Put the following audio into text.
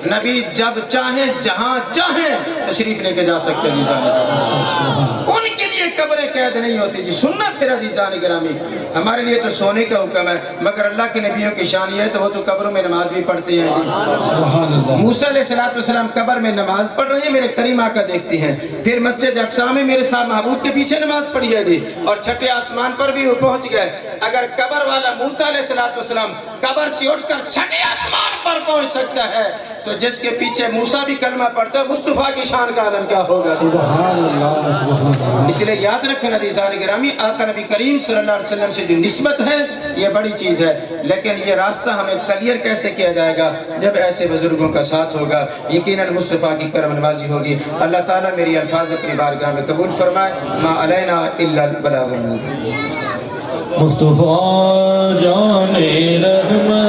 نبی جب چاہیں جہاں چاہیں تشریف لے کے جا سکتے ہیں عزیزان گرامی، ان کے لیے قبریں قید نہیں ہوتی جی۔ سننا پھر عزیزان گرامی، ہمارے لیے تو سونے کا حکم ہے، مگر اللہ کے نبیوں کی شان یہ ہے تو وہ تو قبروں میں نماز بھی پڑھتے ہیں جی۔ موسیٰ علیہ السلام قبر میں نماز پڑھ رہے ہیں، میرے کریم آقا دیکھتی ہیں، پھر مسجد اقصی میں میرے ساتھ محبوب کے پیچھے نماز پڑھی ہے جی، اور چھٹے آسمان پر بھی وہ پہنچ گئے۔ اگر قبر والا موسیٰ علیہ السلام قبر سے اٹھ کر چھٹے آسمان پر پہنچ سکتا ہے تو جس کے پیچھے موسیٰ بھی کلمہ پڑھتا ہے مصطفیٰ کی شان کا عالم کیا ہوگا۔ اس لیے یاد رکھیں عزیزان گرامی، آقا نبی کریم صلی اللہ علیہ وسلم سے جو نسبت ہے یہ بڑی چیز ہے، لیکن یہ راستہ ہمیں کلیئر کیسے کیا جائے گا؟ جب ایسے بزرگوں کا ساتھ ہوگا، یقیناً مصطفیٰ کی کرم نوازی ہوگی۔ اللہ تعالیٰ میری الفاظ اپنی بارگاہ میں قبول فرمائے۔ ما علینا الا البلاغ المبین۔ مصطفیٰ جان رحمت